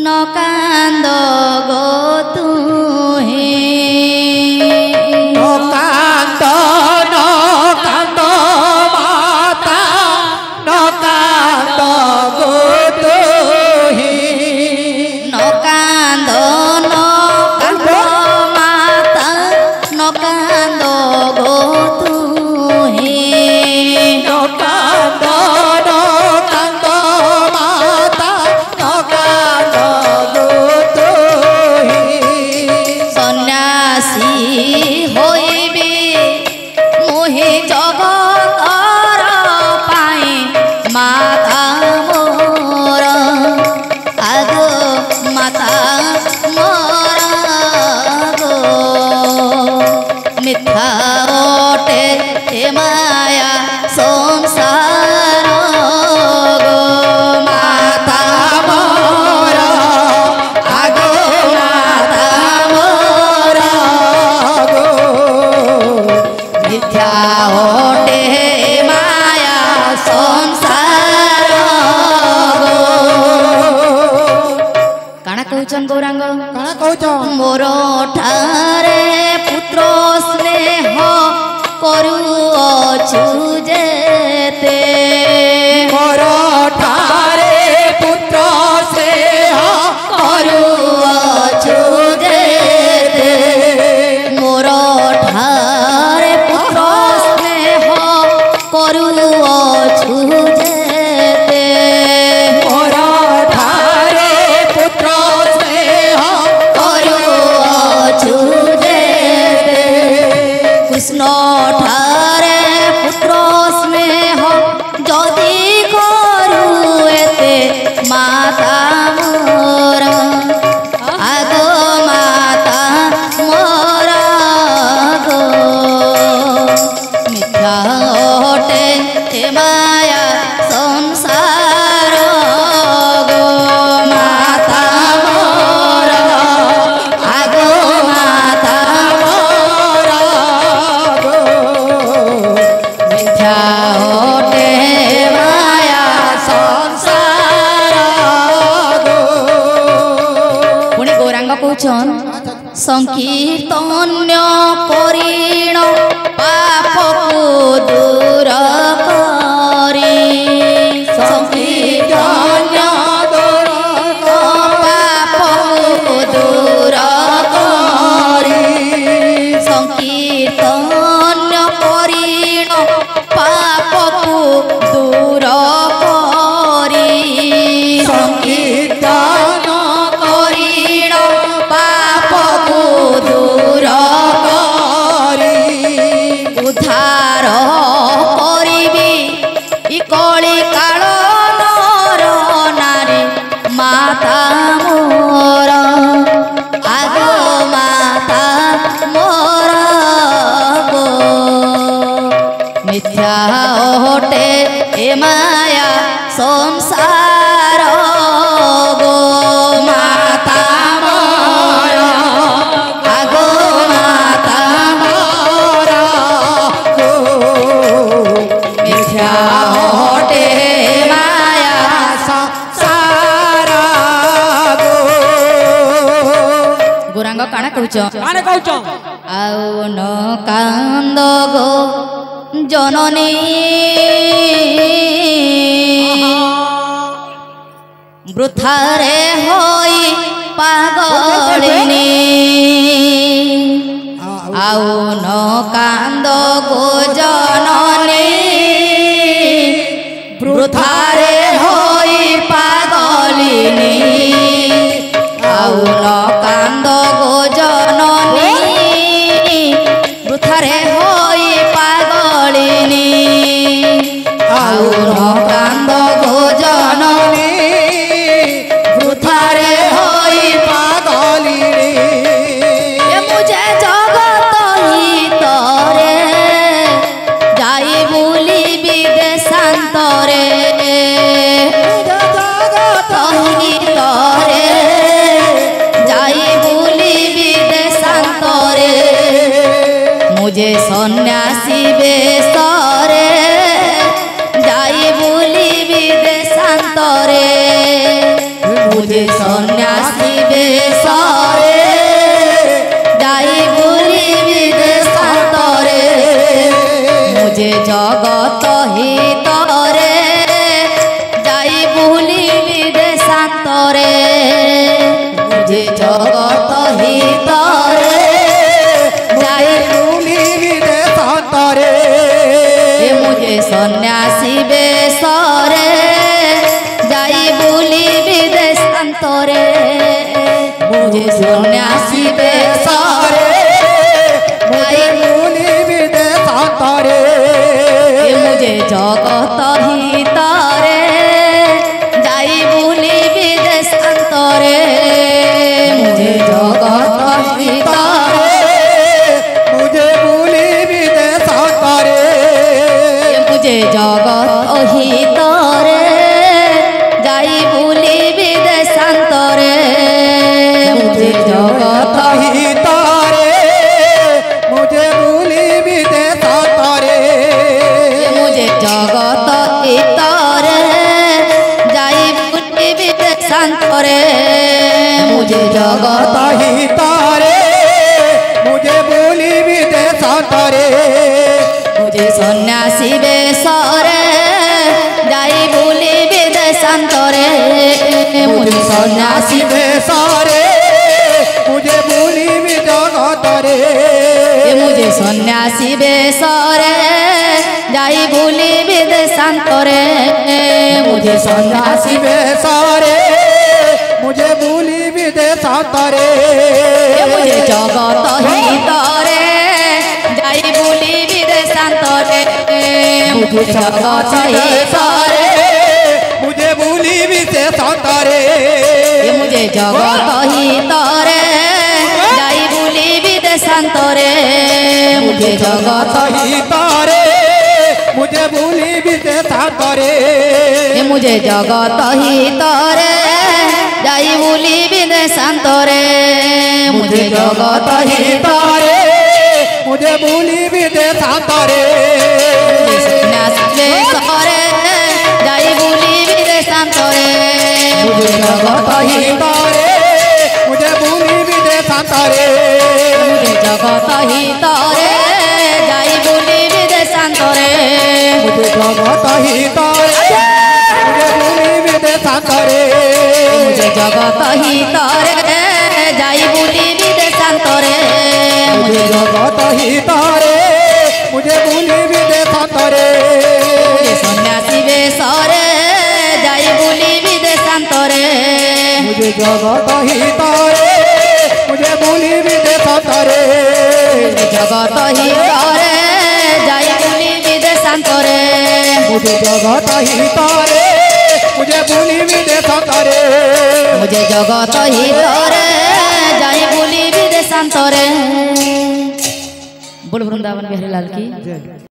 न कांद गो तुहे न कांद माता न कांद गो तुहे न कांद माता न कांद गो तुहे न कांद माता न कांद गो तुहे सन्यासी होइबे मोहि जगतर पाए माता मोर आगो माता मोर गो मिथ्या ओटे हे माया संसार गो माता मोर आगो माता मोर गो मिथ्या ओटे माया संसार गो काना कहउछन गौरांग काना कहउछ मोर ठारे पुत्र स्नेह करुअछु जेते मोर ठारे पुत्र स्नेह करुअछु जेते मोर ठारे पुत्र स्नेह करुअछु जेते मोर ठारे पुत्र स्नेह करुअछु जेते कृष्ण ठारे पुत्र स्नेह जदि करू एते माता मोर आगो माता मोर गो मिथ्या ओटे हे माया संसार गो माता मोर आगो माता मोर गो मिथ्या ओटे माया संसार गो पुणी गौरांग कहउछन संकीर्तन्य करिण पापकु दूर करी संकीर्तन्य पापकु दूर करी संकीर्तन्य करिण पापकु दूर करी संकीर्तन करिण पापकु दूर करी उद्धार करिबी इ कଳି काल नर नारी माता मोर आगो माता मोर गो मिथ्या ओटे ए माया संसार गो माता मोर आगो माता मोर गो मिथ्या ओटे माया संसार गो गौरांग काना कहउछ काने कहउछ आउ न कांद गो जननी वृथारे होई पागलिनी आउ न कांद गो जननी वृथारे होई पागलिनी आउ न कांद गो जननी वृथारे होई पागलिनी आउ न कांद गो जननी वृथारे होई पागलिनी ए मुझे जगत हितरे जाई बुली विदेशांतरे जगत हितरे जाई बुली मुझे सन्यासी बेसरे मुझे भूली विदेशांतरे मुझे जगत हितरे जाई भूली विदेशांतरे मुझे जगत हितरे मुझे भूली विदेशांतरे मुझे जगत हितरे जाई भूली विदेशांतरे मुझे जगत हितरे मुझे भूली विदेशांतरे मुझे जगत हितरे जाई भूली विदेशांतरे मुझे जगत हितरे मुझे भूली विदेशांतरे मुझे सन्यासी बेसरे जाई भूली विदेशांतरे मुझे सन्यासी बेसरे मुझे भूली विदेशांतरे मुझे सन्यासी बेसरे जाई भूली विदेशांतरे मुझे सन्यासी बेसरे मुझे भूली विदेशांतरे मुझे जगत हितरे जाई भूली विदेशांतरे मुझे जगत हितरे मुझे भूली विदेशांतरे मुझे जगत हितरे जाई भूली विदेशांतरे मुझे जगत हितरे मुझे भूली विदेशांतरे मुझे जगत हितरे जाई भूली विदेशांतरे मुझे जगत हितरे मुझे भूली विदेशांतरे सन्यासी बेसरे जाई भूली विदेशांतरे मुझे जगत हितरे मुझे भूली विदेशांतरे मुझे जगत हितरे जाई भूली विदेशांतरे मुझे जगत हितरे मुझे भूली विदेशांतरे मुझे जगत हितरे जाई भूली विदेशांतरे मुझे जगत हितरे मुझे भूली विदेशांतरे मुझे सन्यासी बेसरे जाई भूली विदेशांतरे मुझे जगत हितरे मुझे भूली विदेशांतरे मुझे जगत हितरे जाई भूली विदेशांतरे मुझे जगत हितरे मुझे भूली विदेशांतरे मुझे जगत हितरे जाई भूली विदेशांतरे बोल वृंदावन बिहारी लाल की।